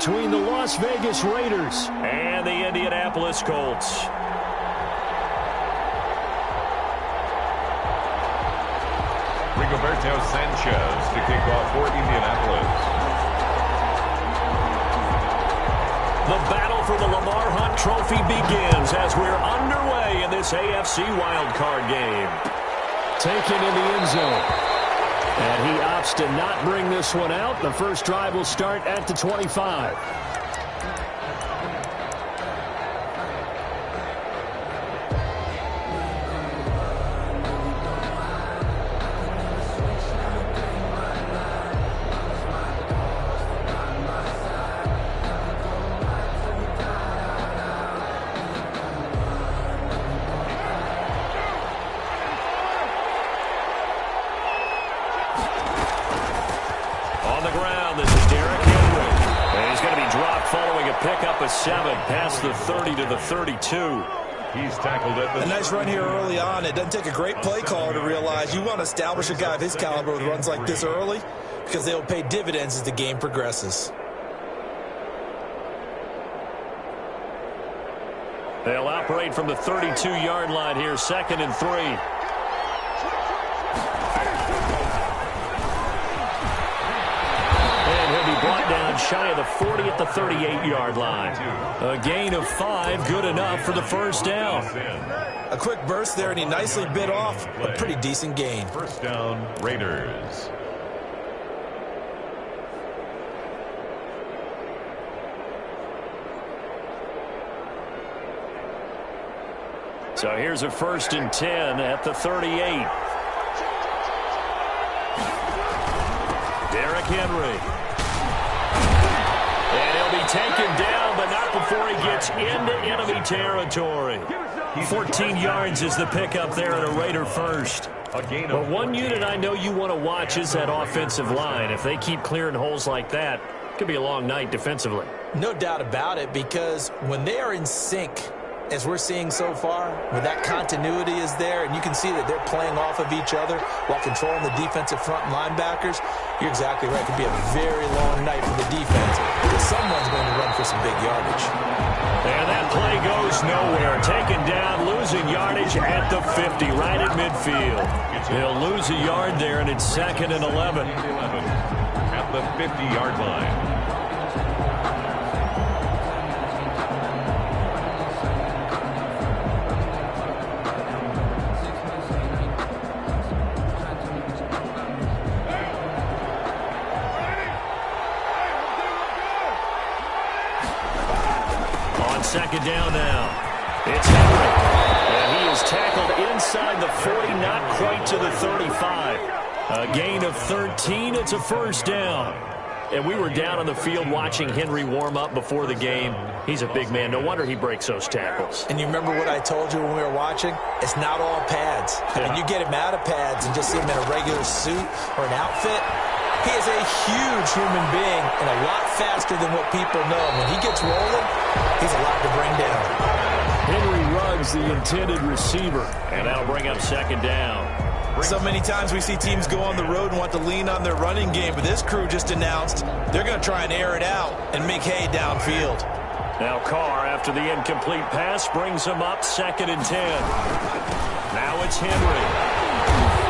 between the Las Vegas Raiders and the Indianapolis Colts. Rigoberto Sanchez to kick off for Indianapolis. The battle for the Lamar Hunt Trophy begins as we're underway in this AFC wildcard game. Taken in the end zone. And he opts to not bring this one out. The first drive will start at the 25. Pickup a 7 past the 30 to the 32. He's tackled at the... A nice run here early on. It doesn't take a great play caller to realize you want to establish a guy of his caliber with runs like this early because they'll pay dividends as the game progresses. They'll operate from the 32-yard line here, 2nd and 3. Brought down shy of the 40 at the 38-yard line. A gain of 5, good enough for the first down. A quick burst there, and he nicely bit off a pretty decent gain. First down, Raiders. So here's a 1st and 10 at the 38. Derrick Henry. And he'll be taken down, but not before he gets into enemy territory. 14 yards is the pickup there at a Raider first. But one unit I know you want to watch is that offensive line. If they keep clearing holes like that, it could be a long night defensively. No doubt about it, because when they are in sync, as we're seeing so far, when that continuity is there and you can see that they're playing off of each other while controlling the defensive front and linebackers, you're exactly right. It could be a very long night for the defense because someone's going to run for some big yardage. And that play goes nowhere. Taken down, losing yardage at the 50, right at midfield. He'll lose a yard there, and it's 2nd and 11. At the 50-yard line. Second down now. It's Henry. And he is tackled inside the 40, not quite to the 35. A gain of 13. It's a first down. And we were down on the field watching Henry warm up before the game. He's a big man. No wonder he breaks those tackles. And you remember what I told you when we were watching? It's not all pads. I mean, you get him out of pads and just see him in a regular suit or an outfit. He is a huge human being and a lot faster than what people know. When he gets rolling, he's a lot to bring down. Henry Ruggs, the intended receiver, and that'll bring up 2nd down. So many times we see teams go on the road and want to lean on their running game, but this crew just announced they're going to try and air it out and make hay downfield. Now Carr, after the incomplete pass, brings him up 2nd and 10. Now it's Henry.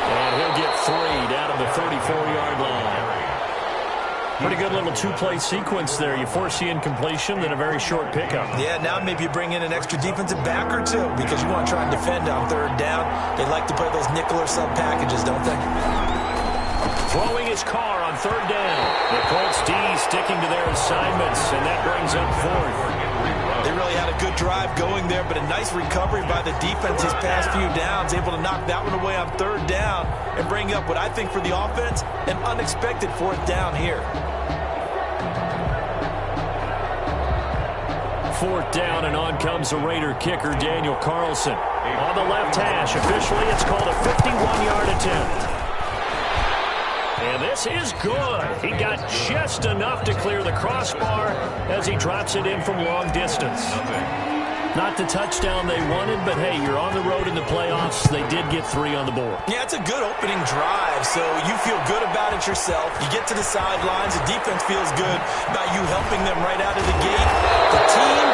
And he'll get 3 down at the 34-yard line. Pretty good little two-play sequence there. You force the incompletion, then a very short pickup. Yeah, now maybe you bring in an extra defensive back or two because you want to try and defend on 3rd down. They like to play those nickel or sub packages, don't they? Throwing his Carr on 3rd down. The Colts D sticking to their assignments, and that brings up 4th. They really had a good drive going there, but a nice recovery by the defense these past few downs, able to knock that one away on 3rd down and bring up what I think for the offense, an unexpected 4th down here. 4th down, and on comes the Raider kicker, Daniel Carlson. On the left hash, officially it's called a 51-yard attempt. And this is good. He got just enough to clear the crossbar as he drops it in from long distance. Not the touchdown they wanted, but hey, you're on the road in the playoffs. They did get 3 on the board. Yeah, it's a good opening drive, so you feel good about it yourself. You get to the sidelines, the defense feels good about you helping them right out of the gate. The team,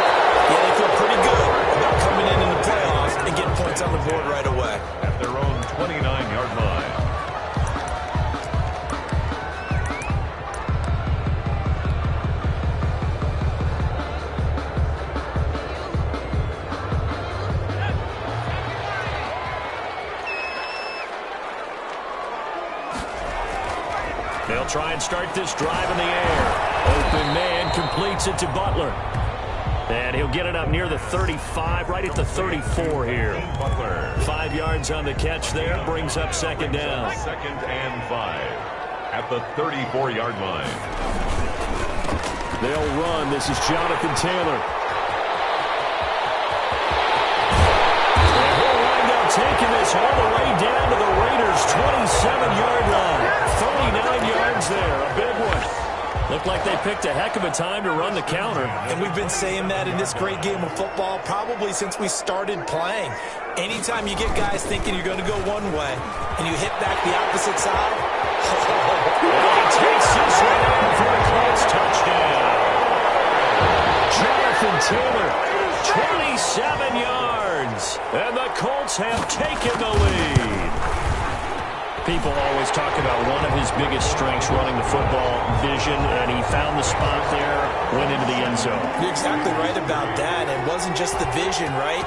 yeah, they feel pretty good about coming in the playoffs and getting points on the board right away. At their own 29-yard line. They'll try and start this drive in the air. Open man completes it to Butler. And he'll get it up near the 35, right at the 34 here. Butler. 5 yards on the catch there, brings up second down. 2nd and 5 at the 34-yard line. They'll run. This is Jonathan Taylor. And he'll wind up taking this all the way down to the Raiders' 27-yard line. 39 yards there, a big one. Looked like they picked a heck of a time to run the counter. And we've been saying that in this great game of football probably since we started playing. Anytime you get guys thinking you're going to go one way and you hit back the opposite side, he takes this one out for a close touchdown. Jonathan Taylor, 27 yards. And the Colts have taken the lead. People always talk about one of his biggest strengths, running the football, vision, and he found the spot there, went into the end zone. You're exactly right about that. It wasn't just the vision, right?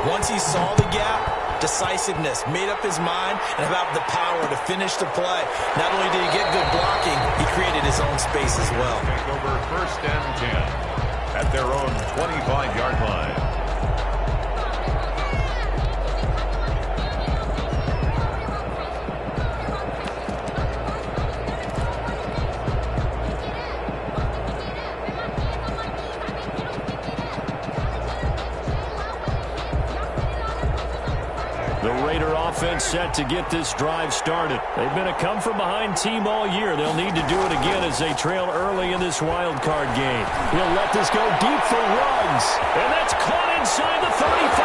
Once he saw the gap, decisiveness, made up his mind, and about the power to finish the play. Not only did he get good blocking, he created his own space as well. Take over 1st and 10 at their own 25-yard line. Offense set to get this drive started. They've been a come-from-behind team all year. They'll need to do it again as they trail early in this wild card game. He'll let this go deep for Ruggs. And that's caught inside the 35.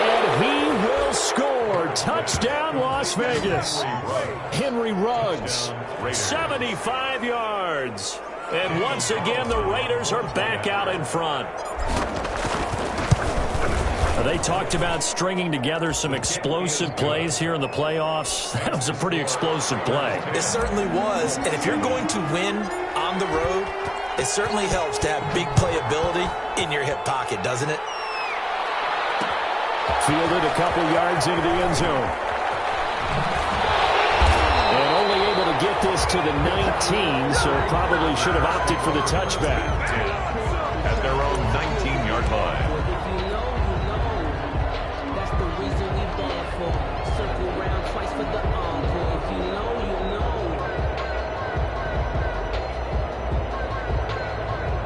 And he will score. Touchdown, Las Vegas. Henry Ruggs, 75 yards. And once again, the Raiders are back out in front. They talked about stringing together some explosive plays here in the playoffs. That was a pretty explosive play. It certainly was. And if you're going to win on the road, it certainly helps to have big playability in your hip pocket, doesn't it? Fielded a couple yards into the end zone. And only able to get this to the 19, so probably should have opted for the touchback. At their own 19-yard line.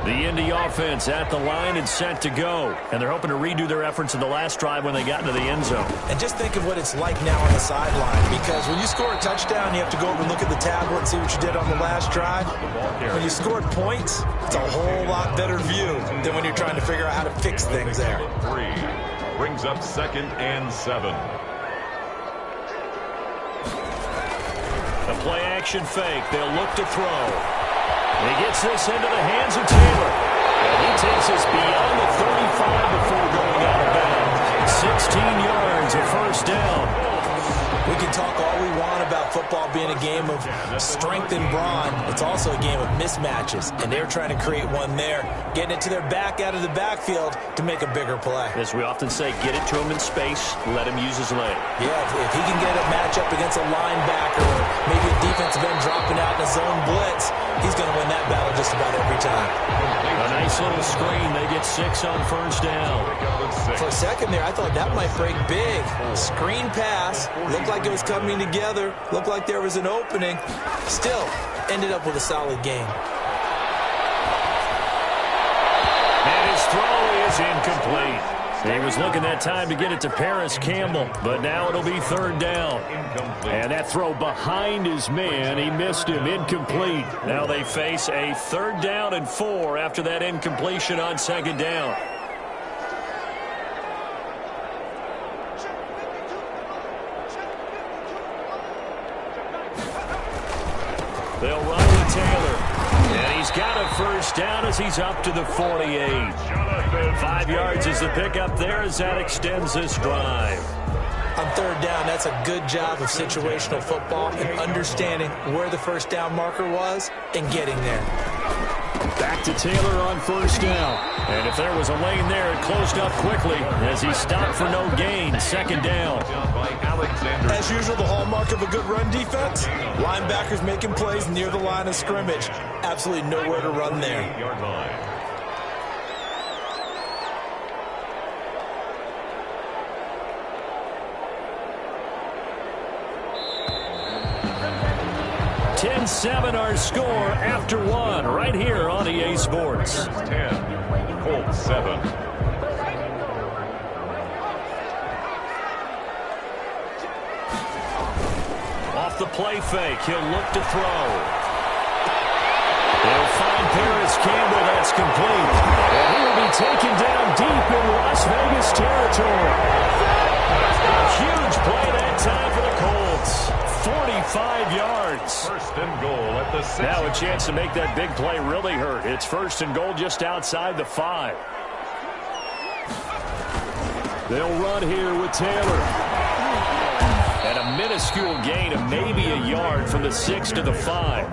The Indy offense at the line and set to go. And they're hoping to redo their efforts in the last drive when they got into the end zone. And just think of what it's like now on the sideline. Because when you score a touchdown, you have to go over and look at the tablet and see what you did on the last drive. When you scored points, it's a whole lot better view than when you're trying to figure out how to fix things there. 3 brings up 2nd and 7. A play-action fake. They'll look to throw. He gets this into the hands of Taylor. And he takes us beyond the 35 before going out of bounds. 16 yards, a first down. We can talk all we want about football being a game of strength and brawn. It's also a game of mismatches, and they're trying to create one there, getting it to their back out of the backfield to make a bigger play. As we often say, get it to him in space, let him use his leg. Yeah, if he can get a matchup against a linebacker or maybe a defensive end dropping out in a zone blitz, he's going to win that battle just about every time. A nice little screen. They get 6 on first down. For a second there, I thought that might break big. Screen pass. Looked like it was coming together. Looked like there was an opening. Still, ended up with a solid game. And his throw is incomplete. He was looking that time to get it to Paris Campbell, but now it'll be third down. And that throw behind his man, he missed him, incomplete. Now they face a 3rd down and 4 after that incompletion on 2nd down. They'll run with Taylor. And he's got a first down as he's up to the 48. 5 yards is the pickup there as that extends this drive. On third down, that's a good job of situational football and understanding where the first down marker was and getting there. Back to Taylor on first down. And if there was a lane there, it closed up quickly as he stopped for no gain. Second down. As usual, the hallmark of a good run defense, linebackers making plays near the line of scrimmage. Absolutely nowhere to run there. 10-7 our score after one right here on EA Sports. 10, Colts 7. Off the play fake, he'll look to throw. They'll find Paris Campbell, that's complete. And he will be taken down deep in Las Vegas territory. A huge play that time for the Colts. 45 yards. First and goal at the 6. Now a chance to make that big play really hurt. It's first and goal just outside the 5. They'll run here with Taylor. And a minuscule gain of maybe a yard from the 6 to the 5.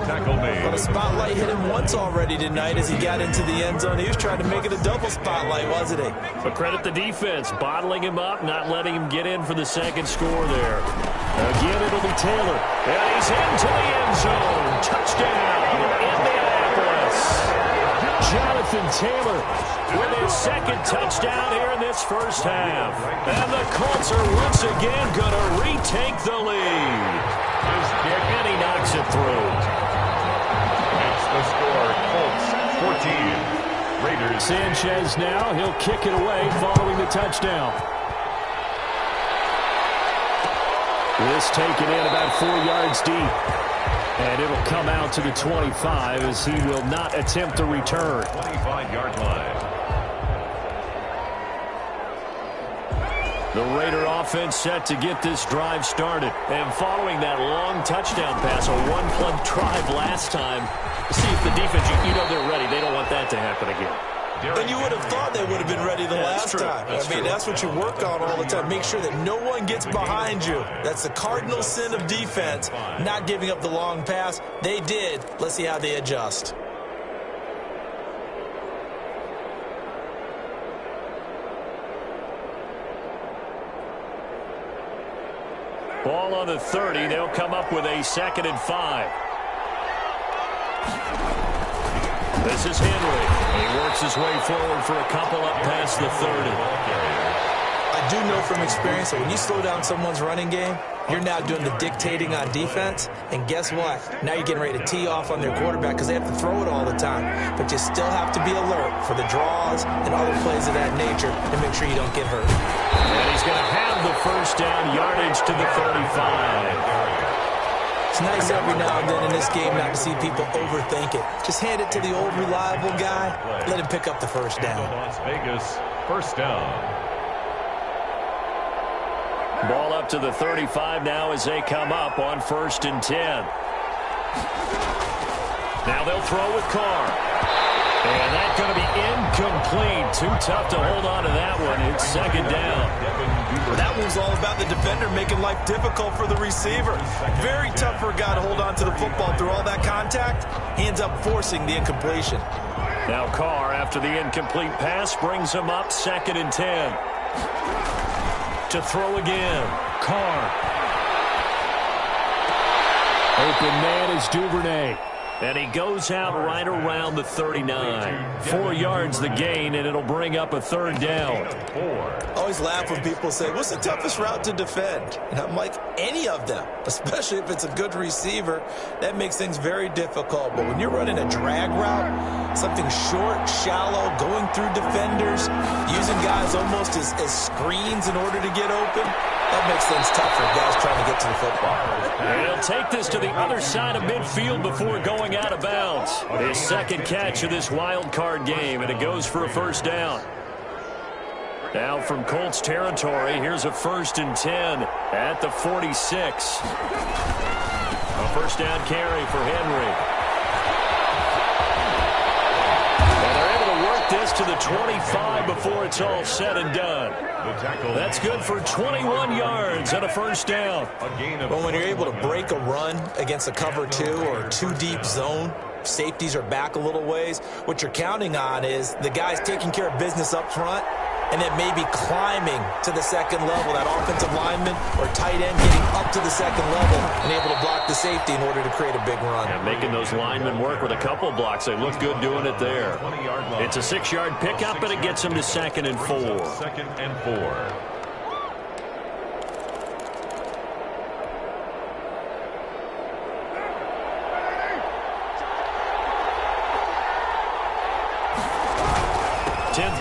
Tackle made. But a spotlight hit him once already tonight as he got into the end zone. He was trying to make it a double spotlight, wasn't he? But credit the defense, bottling him up, not letting him get in for the second score there. Again, it'll be Taylor. And he's into the end zone. Touchdown, Indianapolis. Jonathan Taylor with his second touchdown here in this first half. And the Colts are once again going to retake the lead. His kick, and he knocks it through. That's the score. Colts 14. Raiders. Sanchez now. He'll kick it away following the touchdown. This taken in about 4 yards deep. And it'll come out to the 25 as he will not attempt to return. 25-yard line. The Raider offense set to get this drive started. And following that long touchdown pass, a one-play drive last time, see if the defense, you know they're ready. They don't want that to happen again. And you would have thought they would have been ready the last time. That's what you work on all the time. Make sure that no one gets behind you. That's the cardinal sin of defense, not giving up the long pass. They did. Let's see how they adjust. Ball on the 30. They'll come up with a 2nd and 5. This is Henry. He works his way forward for a couple up past the 30. I do know from experience that when you slow down someone's running game, you're now doing the dictating on defense. And guess what? Now you're getting ready to tee off on their quarterback because they have to throw it all the time. But you still have to be alert for the draws and other plays of that nature and make sure you don't get hurt. And he's going to have the first down, yardage to the 35. It's nice every now and then in this game not to see people overthink it. Just hand it to the old reliable guy. Let him pick up the first down. Las Vegas, first down. Ball up to the 35 now as they come up on 1st and 10. Now they'll throw with Carr. And that's going to be incomplete. Too tough to hold on to that one. It's 2nd down. That one's all about the defender making life difficult for the receiver. Very tough for a guy to hold on to the football through all that contact. He ends up forcing the incompletion. Now Carr, after the incomplete pass, brings him up 2nd and 10. To throw again. Carr. Open man is Duvernay. And he goes out right around the 39. 4 yards the gain, and it'll bring up a 3rd down. I always laugh when people say, what's the toughest route to defend? And I'm like, any of them, especially if it's a good receiver. That makes things very difficult. But when you're running a drag route, something short, shallow, going through defenders, using guys almost as screens in order to get open, that makes things tough for guys trying to get to the football. And he'll take this to the other side of midfield before going out of bounds. His 2nd catch of this wild card game, and it goes for a first down. Now from Colts territory, here's a 1st and 10 at the 46. A first down carry for Henry. And they're able to work this to the 25 before it's all said and done. That's good for 21 yards and a first down. Well, when you're able to break a run against a cover 2 or 2-deep zone, safeties are back a little ways. What you're counting on is the guys taking care of business up front and then maybe climbing to the second level, that offensive lineman or tight end getting up to the second level and able to block the safety in order to create a big run. And making those linemen work with a couple blocks. They look good doing it there. It's a 6-yard pickup, and it gets them to 2nd and 4. 2nd and 4.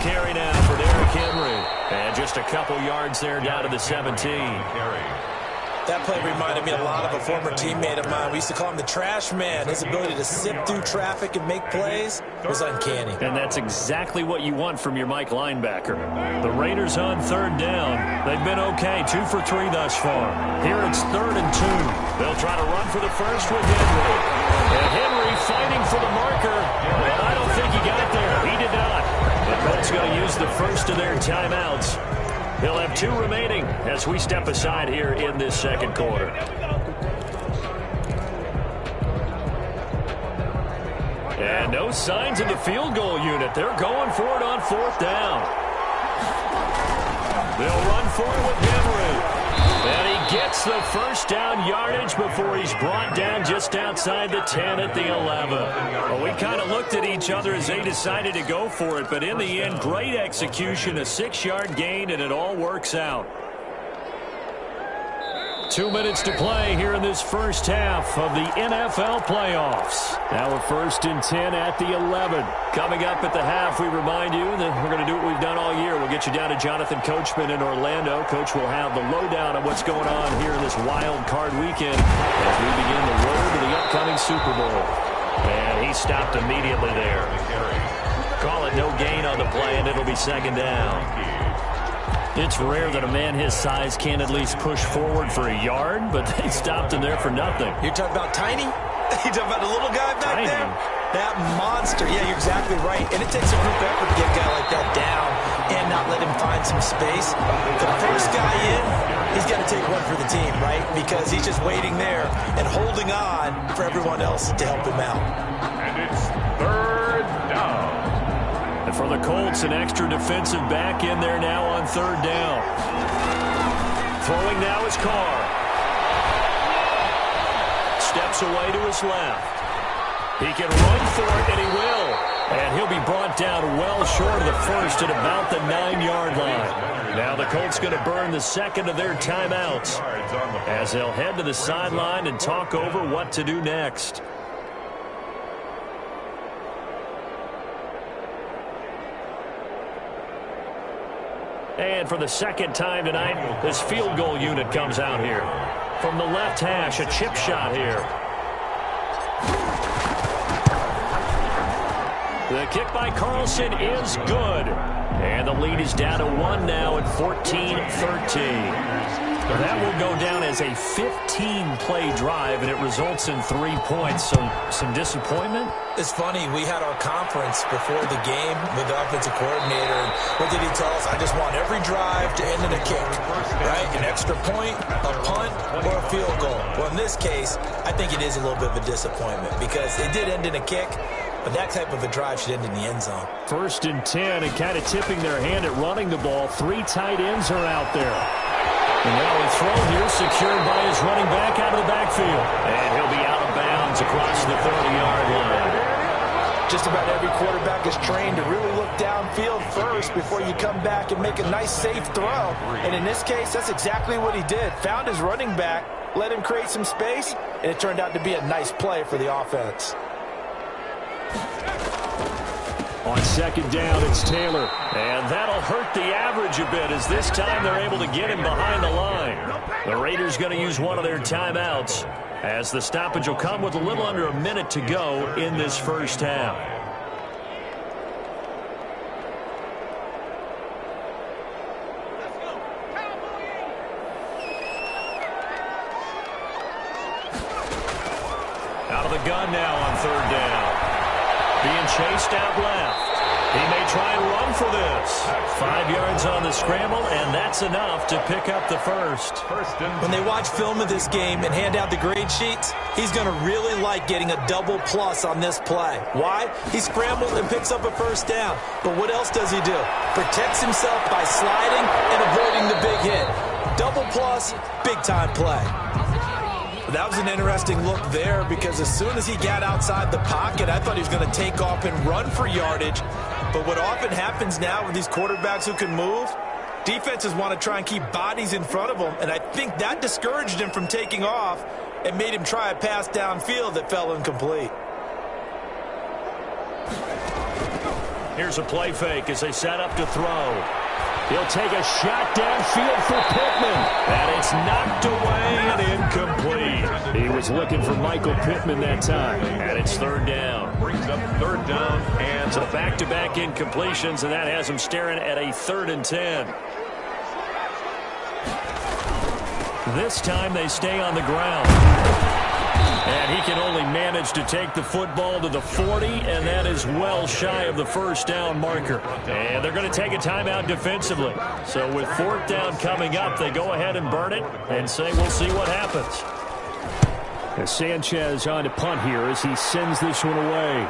Carry now for Derrick Henry. And just a couple yards there down to the 17. That play reminded me a lot of a former teammate of mine. We used to call him the trash man. His ability to sift through traffic and make plays was uncanny. And that's exactly what you want from your Mike linebacker. The Raiders on 3rd down. They've been okay, 2 for 3 thus far. Here it's 3rd and 2. They'll try to run for the first with Henry. And Henry fighting for the marker. And I don't think he got there. He did not. The Colts going to use the first of their timeouts. He'll have 2 remaining as we step aside here in this second quarter. And no signs of the field goal unit. They're going for it on 4th down. They'll run for it with Henry. And he gets the first down yardage before he's brought down just outside the 10 at the 11. Well, we kind of looked at each other as they decided to go for it, but in the end, great execution, a 6-yard gain, and it all works out. 2 minutes to play here in this first half of the NFL playoffs. Now we're 1st and 10 at the 11. Coming up at the half, we remind you that we're going to do what we've done all year. We'll get you down to Jonathan Coachman in Orlando. Coach will have the lowdown on what's going on here in this wild card weekend as we begin the road to the upcoming Super Bowl. And he stopped immediately there. Call it no gain on the play, and it'll be 2nd down. It's rare that a man his size can't at least push forward for a yard, but they stopped him there for nothing. You're talking about Tiny? You're talking about the little guy back Tiny. there? That monster. Yeah, you're exactly right. And it takes a group effort to get a guy like that down and not let him find some space. The first guy in, he's got to take one for the team, right? Because he's just waiting there and holding on for everyone else to help him out. And it's 3rd down. And for the Colts, an extra defensive back in there now on 3rd down. Throwing now is Carr. Steps away to his left. He can run for it, and he will. And he'll be brought down well short of the first at about the 9-yard line. Now the Colts going to burn the 2nd of their timeouts as they'll head to the sideline and talk over what to do next. And for the 2nd time tonight, this field goal unit comes out here. From the left hash, a chip shot here. The kick by Carlson is good. And the lead is down to 1 now at 14-13. That will go down as a 15-play drive, and it results in 3 points. So some disappointment? It's funny. We had our conference before the game with the offensive coordinator. And what did he tell us? I just want every drive to end in a kick, right? An extra point, a punt, or a field goal. Well, in this case, I think it is a little bit of a disappointment because it did end in a kick, but that type of a drive should end in the end zone. 1st and 10, and kind of tipping their hand at running the ball. 3 tight ends are out there. And now a throw here secured by his running back out of the backfield. And he'll be out of bounds across the 30-yard line. Just about every quarterback is trained to really look downfield first before you come back and make a nice, safe throw. And in this case, that's exactly what he did. Found his running back, let him create some space, and it turned out to be a nice play for the offense. On 2nd down, it's Taylor. And that'll hurt the average a bit as this time they're able to get him behind the line. The Raiders going to use one of their timeouts as the stoppage will come with a little under a minute to go in this first half. gun now on third down. Being chased out left. He may try and run for this. 5 yards on the scramble, and that's enough to pick up the first. When they watch film of this game and hand out the grade sheets, he's going to really like getting a double plus on this play. Why? He scrambled and picks up a first down. But what else does he do? Protects himself by sliding and avoiding the big hit. Double plus, big-time play. That was an interesting look there because as soon as he got outside the pocket, I thought he was going to take off and run for yardage. But what often happens now with these quarterbacks who can move, defenses want to try and keep bodies in front of them, and I think that discouraged him from taking off and made him try a pass downfield that fell incomplete. Here's a play fake as they set up to throw. He'll take a shot downfield for Pittman. And it's knocked away and incomplete. He was looking for Michael Pittman that time. And it's third down. Brings up third down and so back-to-back incompletions, and that has him staring at a 3rd and 10. This time they stay on the ground. And he can only manage to take the football to the 40, and that is well shy of the first down marker. And they're going to take a timeout defensively. So with 4th down coming up, they go ahead and burn it and say we'll see what happens. As Sanchez on to punt here as he sends this one away.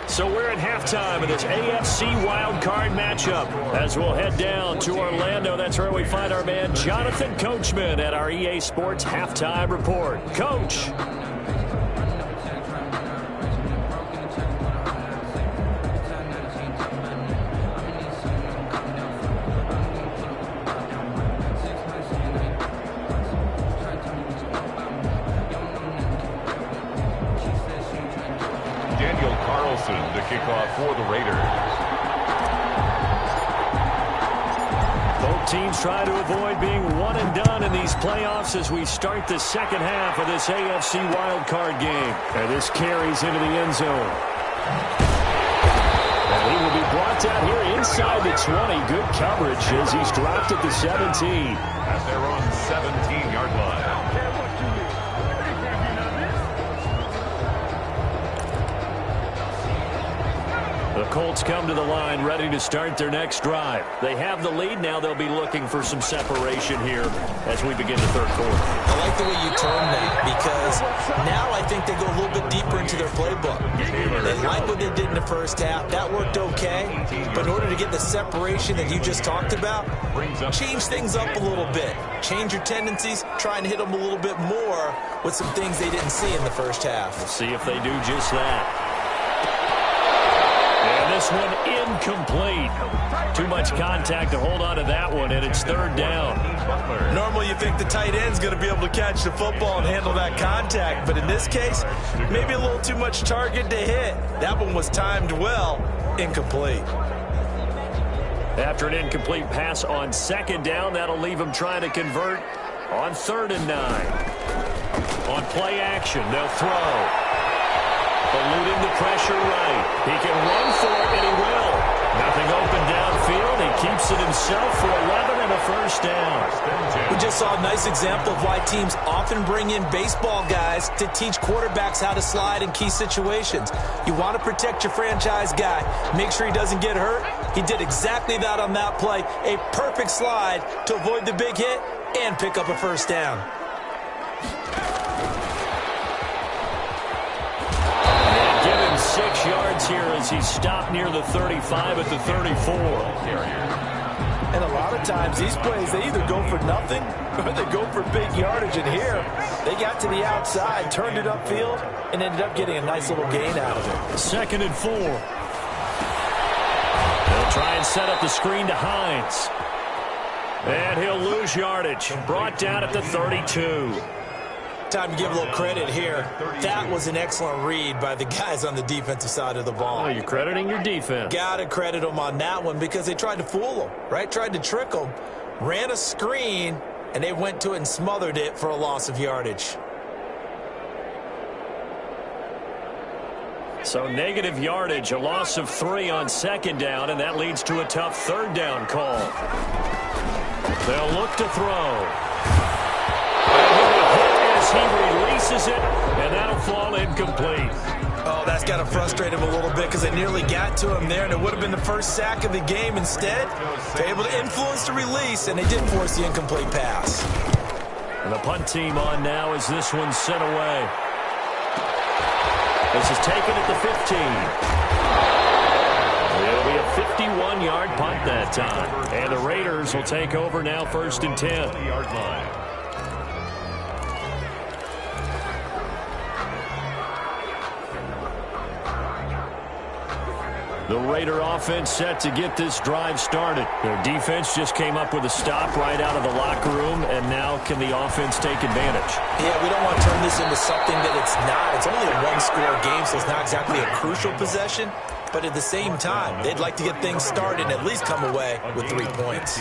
So we're at halftime of this AFC wildcard matchup as we'll head down to Orlando. That's where we find our man Jonathan Coachman at our EA Sports Halftime Report. Coach. to kick off for the Raiders. Both teams try to avoid being one and done in these playoffs as we start the second half of this AFC wildcard game. And this carries into the end zone. And he will be brought down here inside the 20. Good coverage as he's dropped at the 17. At their own 17-yard line. The Colts come to the line ready to start their next drive. They have the lead. Now they'll be looking for some separation here as we begin the third quarter. I like the way you term that because now I think they go a little bit deeper into their playbook. They like what they did in the first half. That worked okay. But in order to get the separation that you just talked about, change things up a little bit. Change your tendencies. Try and hit them a little bit more with some things they didn't see in the first half. We'll see if they do just that. This one incomplete. Too much contact to hold on to that one, and it's third down. Normally you think the tight end's going to be able to catch the football and handle that contact, but in this case, maybe a little too much target to hit. That one was timed well. Incomplete. After an incomplete pass on second down, that'll leave him trying to convert on 3rd and 9. On play action, they'll throw. Eluding the pressure right. He can run for it, and he will. Nothing open downfield. He keeps it himself for 11 and a first down. We just saw a nice example of why teams often bring in baseball guys to teach quarterbacks how to slide in key situations. You want to protect your franchise guy. Make sure he doesn't get hurt. He did exactly that on that play. A perfect slide to avoid the big hit and pick up a first down. 6 yards here as he stopped near the 35 at the 34. And a lot of times these plays, they either go for nothing or they go for big yardage. And here, they got to the outside, turned it upfield, and ended up getting a nice little gain out of it. 2nd and 4. They'll try and set up the screen to Hines. And he'll lose yardage. Brought down at the 32. Time to give a little credit here. That was an excellent read by the guys on the defensive side of the ball. Oh, you're crediting your defense. Got to credit them on that one because they tried to fool them, right? Tried to trick them. Ran a screen, and they went to it and smothered it for a loss of yardage. So negative yardage, a loss of 3 on 2nd down, and that leads to a tough 3rd down call. They'll look to throw. as he releases it, and that'll fall incomplete. Oh, that's got to frustrate him a little bit because they nearly got to him there, and it would have been the first sack of the game. Instead, they're able to influence the release, and they did force the incomplete pass. And the punt team on now as this one's sent away. This is taken at the 15. It'll be a 51-yard punt that time. And the Raiders will take over now, 1st and 10. The Raider offense set to get this drive started. Their defense just came up with a stop right out of the locker room, and now can the offense take advantage? Yeah, we don't want to turn this into something that it's not. It's only a one-score game, so it's not exactly a crucial possession. But at the same time, they'd like to get things started and at least come away with 3 points.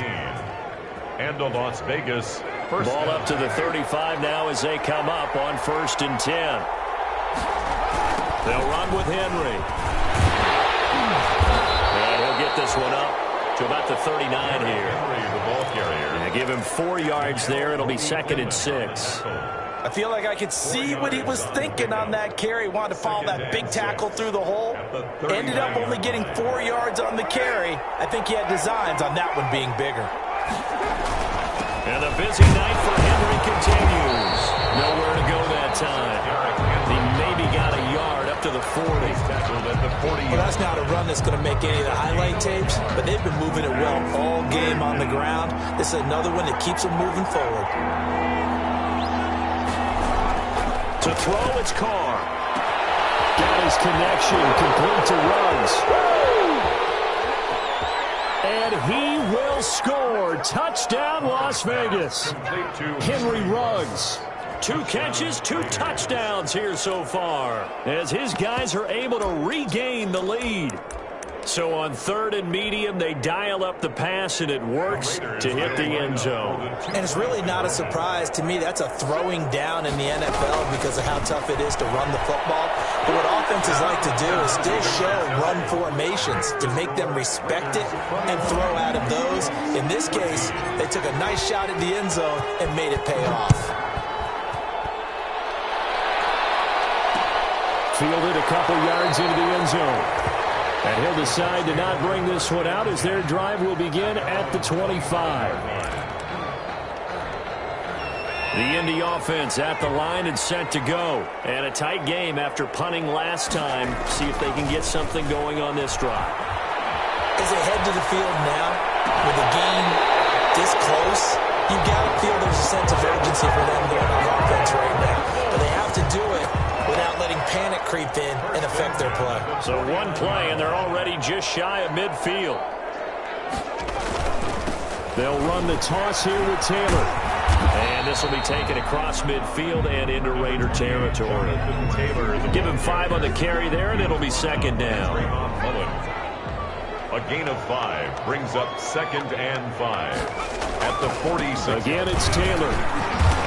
And to Las Vegas. Ball up to the 35 now as they come up on 1st and 10. They'll run with Henry. And he'll get this one up to about the 39 here. The ball carrier. And give him 4 yards there. It'll be 2nd and 6. I feel like I could see what he was thinking on that carry. Wanted to follow that big tackle through the hole. Ended up only getting 4 yards on the carry. I think he had designs on that one being bigger. And the busy night for Henry continues. Nowhere to go that time. He maybe got a yard up to the 40. Well, that's not a run that's going to make any of the highlight tapes, but they've been moving it well all game on the ground. This is another one that keeps them moving forward. To throw, it's Carr. Got his connection, complete to Ruggs. And he will score. Touchdown, Las Vegas. Henry Ruggs. 2 catches, 2 touchdowns here so far, as his guys are able to regain the lead. So on 3rd and medium, they dial up the pass, and it works to hit the end zone. And it's really not a surprise to me. That's a throwing down in the NFL because of how tough it is to run the football. But what offenses like to do is still show run formations to make them respect it and throw out of those. In this case, they took a nice shot at the end zone and made it pay off. Fielded a couple yards into the end zone. And he'll decide to not bring this one out as their drive will begin at the 25. The Indy offense at the line and set to go. And a tight game after punting last time. See if they can get something going on this drive. As they head to the field now, with the game this close, you've got to feel there's a sense of urgency for them going on offense right now. But they have to do it without letting panic creep in and affect their play. So 1 play, and they're already just shy of midfield. They'll run the toss here with Taylor. And this will be taken across midfield and into Raider territory. Give him 5 on the carry there, and it'll be 2nd down. A gain of 5 brings up 2nd and 5 at the 46. Again, it's Taylor.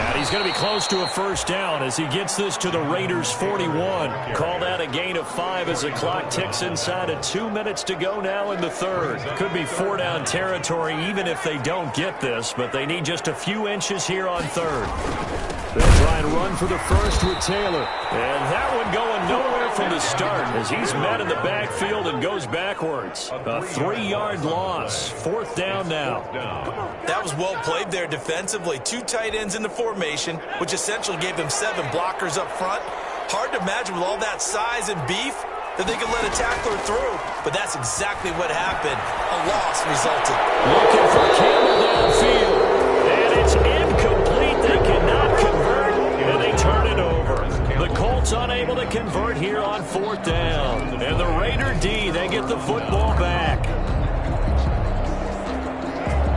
And he's going to be close to a 1st down as he gets this to the Raiders' 41. Call that a gain of 5 as the clock ticks inside of 2 minutes to go now in the 3rd. Could be 4-down territory even if they don't get this, but they need just a few inches here on 3rd. They'll try and run for the 1st with Taylor. And that one going nowhere from the start as he's met in the backfield and goes backwards. A 3-yard loss. 4th down now. That was well played there defensively. 2 tight ends in the formation, which essentially gave them 7 blockers up front. Hard to imagine with all that size and beef that they could let a tackler through. But that's exactly what happened. A loss resulted. Looking for Campbell downfield. And it's incomplete. They cannot convert, and they turn it over. The Colts unable to convert here on 4th down. And the Raider D, they get the football back.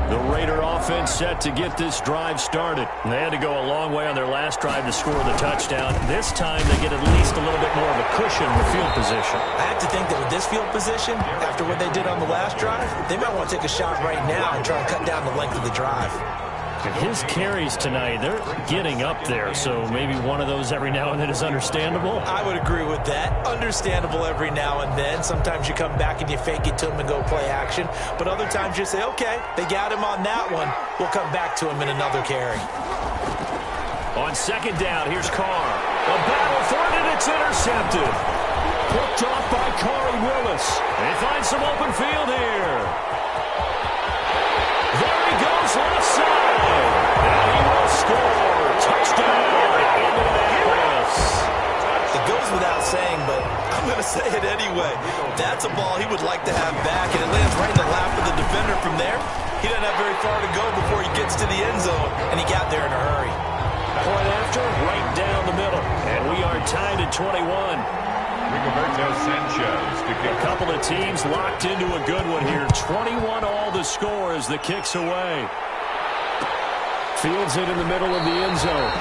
The Raider offense set to get this drive started. They had to go a long way on their last drive to score the touchdown. This time they get at least a little bit more of a cushion in the field position. I have to think that with this field position, after what they did on the last drive, they might want to take a shot right now and try and cut down the length of the drive. And his carries tonight, they're getting up there, so maybe one of those every now and then is understandable. I would agree with that. Understandable every now and then. Sometimes you come back and you fake it to him and go play action. But other times you say, okay, they got him on that one. We'll come back to him in another carry. On second down, here's Carr. A battle for it, and it's intercepted. Picked off by Corey Willis. They find some open field here. There he goes, left side. And he will score. Touchdown, Indianapolis. It goes without saying, but I'm going to say it anyway. That's a ball he would like to have back, and it lands right in the lap of the defender from there. He doesn't have very far to go before he gets to the end zone, and he got there in a hurry. Point after, right down the middle. And we are tied at 21. Rigoberto Sanchez to kick. A couple of teams locked into a good one here. 21 all the score as the kick's away. Fields it in the middle of the end zone.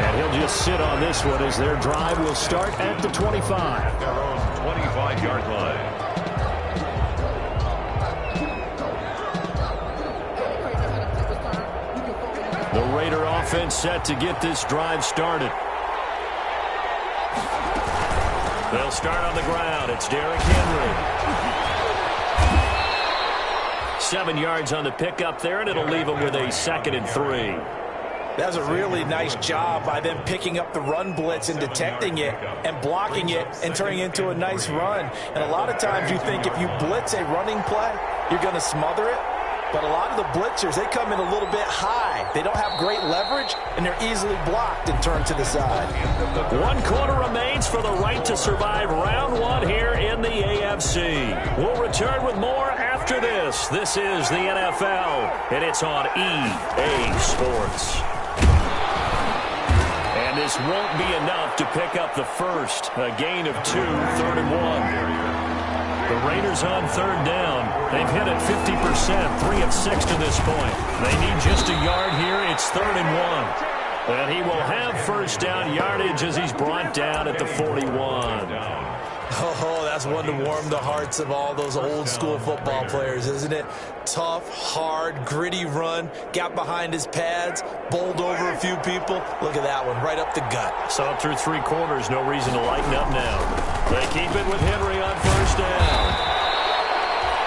And he'll just sit on this one as their drive will start at the 25. At their own 25-yard line. The Raider offense set to get this drive started. They'll start on the ground. It's Derrick Henry. 7 yards on the pickup there, and it'll leave them with a 2nd and 3. That was a really nice job by them picking up the run blitz and detecting it and blocking it and turning it into a nice run. And a lot of times you think if you blitz a running play, you're going to smother it. But a lot of the blitzers, they come in a little bit high. They don't have great leverage, and they're easily blocked and turned to the side. 1 quarter remains for the right to survive round 1 here in the AFC. We'll return with more after this. This is the NFL, and it's on EA Sports. And this won't be enough to pick up the first. A gain of 2, 3rd and 1. The Raiders on 3rd down. They've hit it 50%, 3 of 6 to this point. They need just a yard here. It's 3rd and 1. And he will have first down yardage as he's brought down at the 41. Oh, that's one to warm the hearts of all those old school football players, isn't it? Tough, hard, gritty run. Got behind his pads, bowled over a few people. Look at that one, right up the gut. So through 3 quarters, no reason to lighten up now. They keep it with Henry on first down.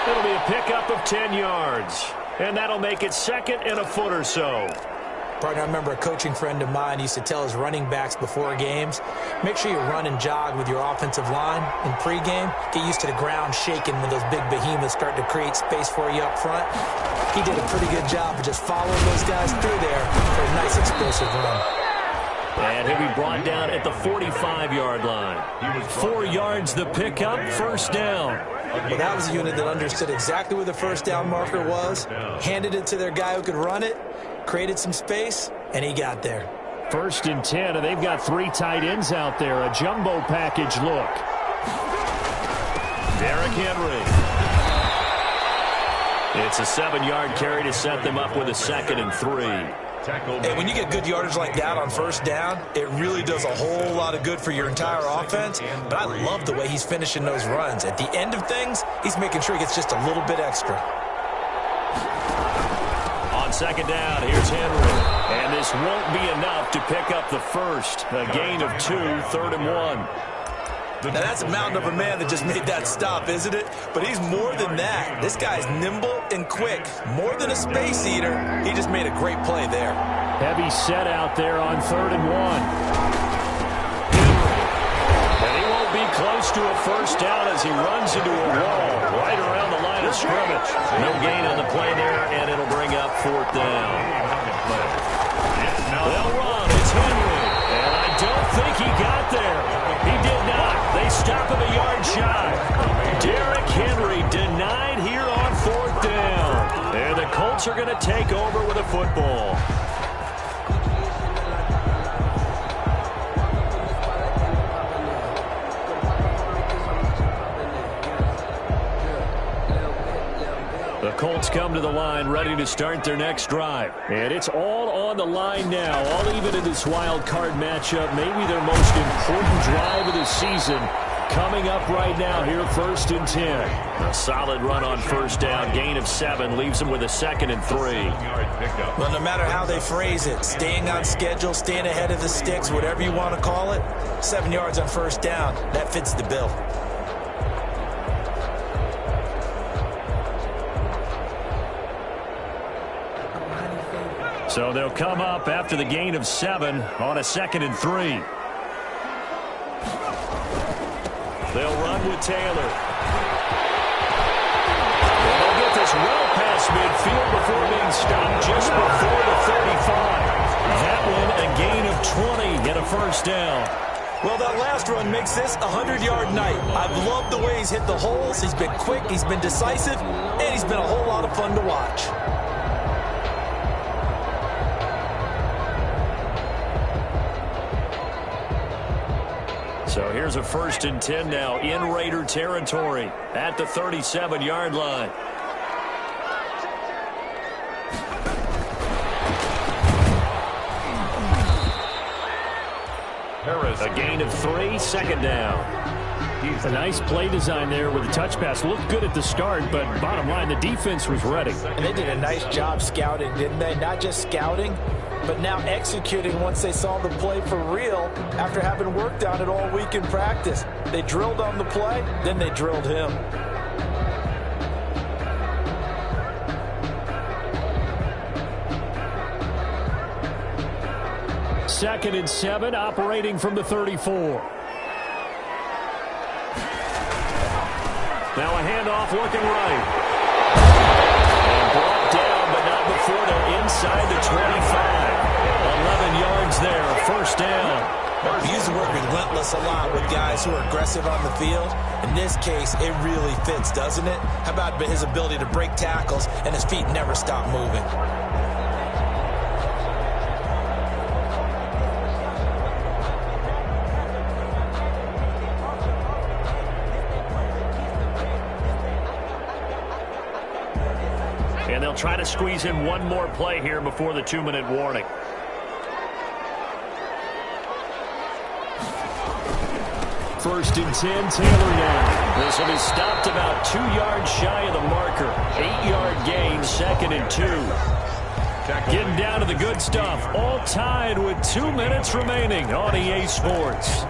It'll be a pickup of 10 yards. And that'll make it 2nd and a foot or so. Partner, I remember a coaching friend of mine used to tell his running backs before games, make sure you run and jog with your offensive line in pregame. Get used to the ground shaking when those big behemoths start to create space for you up front. He did a pretty good job of just following those guys through there for a nice explosive run. And he'll be brought down at the 45-yard line. 4 yards the pickup, first down. Well, that was a unit that understood exactly where the first down marker was, handed it to their guy who could run it, created some space, and he got there. 1st and 10, and they've got 3 tight ends out there. A jumbo package look. Derrick Henry. It's a 7-yard carry to set them up with a 2nd and 3. Hey, when you get good yardage like that on first down, it really does a whole lot of good for your entire offense. But I love the way he's finishing those runs. At the end of things, he's making sure he gets just a little bit extra. On 2nd down, here's Henry. And this won't be enough to pick up the first. A gain of 2, 3rd and 1. Now, that's a mountain of a man that just made that stop, isn't it? But he's more than that. This guy's nimble and quick. More than a space eater, he just made a great play there. Heavy set out there on 3rd and 1. And he won't be close to a first down as he runs into a wall right around the line of scrimmage. No gain on the play there, and it'll bring up 4th down. They'll run. It's Henry. And I don't think he got there. He did not. They stop him a yard shy. Derrick Henry denied here on 4th down. And the Colts are going to take over with a football. The Colts come to the line ready to start their next drive. And it's all on the line now, all even in this wild card matchup. Maybe their most important drive of the season coming up right now here, 1st and 10. A solid run on first down, gain of 7, leaves them with a 2nd and 3. Well, no matter how they phrase it, staying on schedule, staying ahead of the sticks, whatever you want to call it, 7 yards on first down, that fits the bill. So they'll come up after the gain of 7 on a 2nd and 3. They'll run with Taylor. They'll get this well past midfield before being stopped just before the 35. That one a gain of 20 and a first down. Well, that last run makes this a 100-yard night. I've loved the way he's hit the holes. He's been quick, he's been decisive, and he's been a whole lot of fun to watch. So here's a 1st and 10 now in Raider territory at the 37-yard line. A gain of 3, 2nd down. A nice play design there with the touch pass. Looked good at the start, but bottom line, the defense was ready. And they did a nice job scouting, didn't they? Not just scouting, but now executing once they saw the play for real after having worked on it all week in practice. They drilled on the play, then they drilled him. Second and 7, operating from the 34. Now a handoff looking right. And brought down, but not before they're inside the 25. 11 yards there, first down. We use the word relentless a lot with guys who are aggressive on the field. In this case, it really fits, doesn't it? How about his ability to break tackles and his feet never stop moving? And they'll try to squeeze in one more play here before the 2-minute warning. First and 10, Taylor now. This will be stopped about 2 yards shy of the marker. 8-yard gain, 2nd and 2. Getting down to the good stuff. All tied with 2 minutes remaining on EA Sports.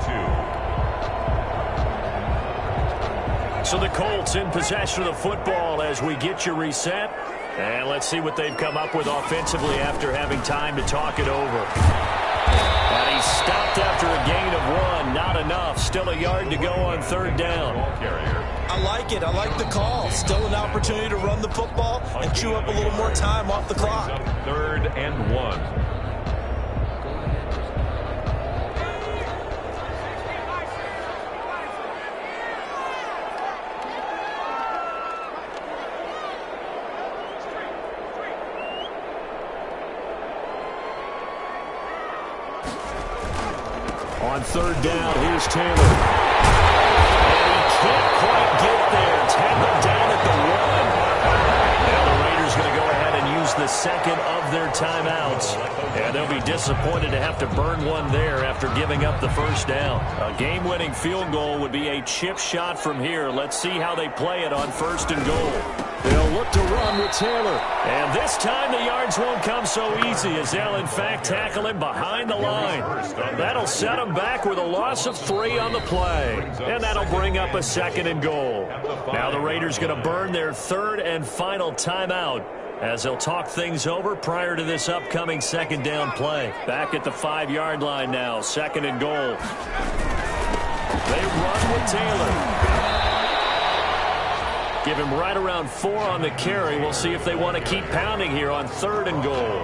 So the Colts in possession of the football as we get you reset. And let's see what they've come up with offensively after having time to talk it over. And he stopped after a gain of 1. Not enough. Still a yard to go on 3rd down. I like it. I like the call. Still an opportunity to run the football and chew up a little more time off the clock. 3rd and 1. On 3rd down, here's Taylor. And he can't quite get there. Tackled down at the 1. Now the Raiders going to go ahead and use the 2nd of their timeouts. And they'll be disappointed to have to burn one there after giving up the 1st down. A game-winning field goal would be a chip shot from here. Let's see how they play it on 1st and goal. They'll look to run with Taylor. And this time the yards won't come so easy as they'll, in fact, tackle him behind the line. That'll set him back with a loss of 3 on the play. And that'll bring up a 2nd and goal. Now the Raiders going to burn their 3rd and final timeout as they'll talk things over prior to this upcoming 2nd down play. Back at the 5-yard line now, 2nd and goal. They run with Taylor. Give him right around 4 on the carry. We'll see if they want to keep pounding here on 3rd and goal.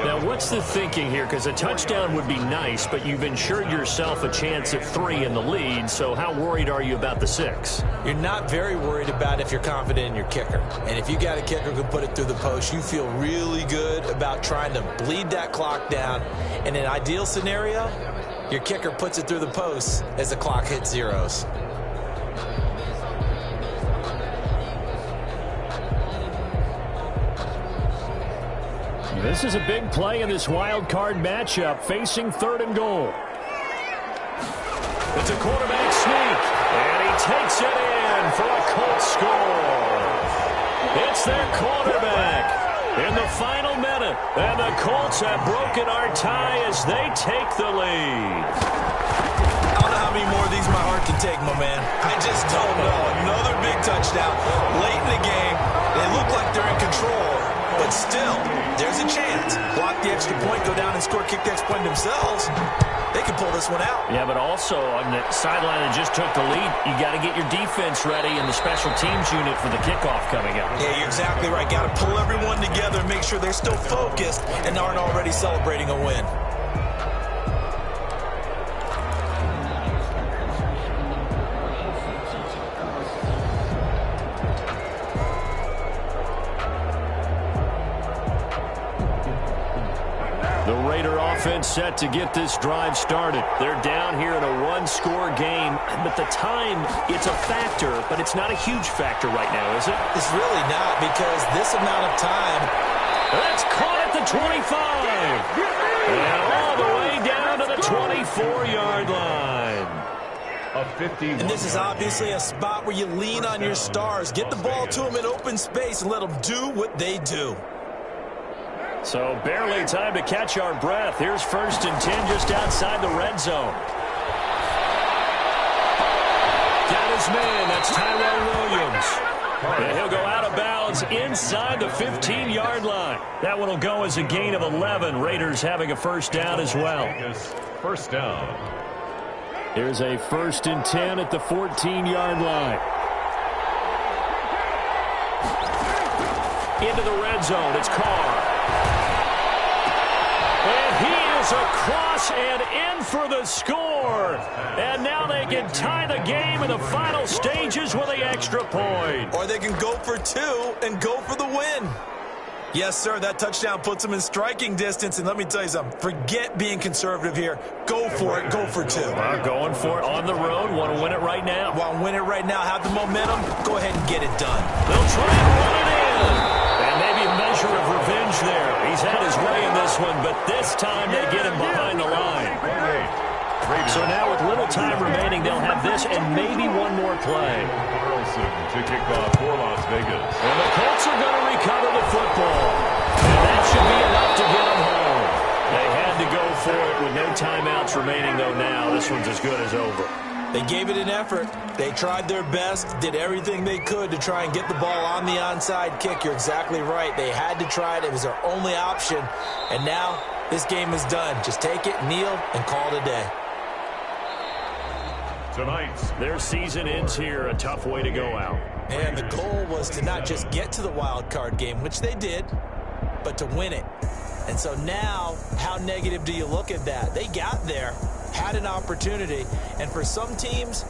Now, what's the thinking here? Because a touchdown would be nice, but you've ensured yourself a chance at 3 in the lead, so how worried are you about the 6? You're not very worried about if you're confident in your kicker. And if you got a kicker who can put it through the post, you feel really good about trying to bleed that clock down. In an ideal scenario, your kicker puts it through the post as the clock hits zeros. This is a big play in this wild card matchup, facing 3rd and goal. It's a quarterback sneak, and he takes it in for a Colts score. It's their quarterback in the final minute, and the Colts have broken our tie as they take the lead. I don't know how many more of these my heart can take, my man. I just don't know. Another big touchdown late in the game. They look like they're in control, but still, there's a chance. Block the extra point, go down and score, kick the extra point themselves. They can pull this one out. Yeah, but also on the sideline that just took the lead, you got to get your defense ready and the special teams unit for the kickoff coming up. Yeah, you're exactly right. Got to pull everyone together and make sure they're still focused and aren't already celebrating a win. The Raider offense set to get this drive started. They're down here in a one-score game, but the time, it's a factor, but it's not a huge factor right now, is it? It's really not, because this amount of time. That's caught at the 25. And all the way down to the 24-yard line. A 51. And this is obviously a spot where you lean on your stars. Get the ball to them in open space and let them do what they do. So barely time to catch our breath. Here's 1st and 10 just outside the red zone. Got his man. That's Tyrell Williams. And he'll go out of bounds inside the 15-yard line. That one will go as a gain of 11. Raiders having a first down as well. First down. Here's a 1st and 10 at the 14-yard line. Into the red zone. It's Carr. And he is across and in for the score. And now they can tie the game in the final stages with the extra point. Or they can go for 2 and go for the win. Yes, sir, that touchdown puts them in striking distance. And let me tell you something. Forget being conservative here. Go for it. Go for 2. Well, going for it on the road. Want to win it right now. Want to win it right now. Have the momentum. Go ahead and get it done. They'll try and run it in. And maybe a measure of revenge there. He's had his way in this one, but this time they get him behind the line. So now with little time remaining, they'll have this and maybe one more play. Carlson to kick off for Las Vegas. And the Colts are going to recover the football. And that should be enough to get them home. They had to go for it with no timeouts remaining, though now this one's as good as over. They gave it an effort. They tried their best, did everything they could to try and get the ball on the onside kick. You're exactly right. They had to try it. It was their only option. And now this game is done. Just take it, kneel, and call it a day. Tonight, their season ends here. A tough way to go out. And the goal was to not just get to the wild card game, which they did, but to win it. And so now, how negative do you look at that? They got there, had an opportunity, and for some teams,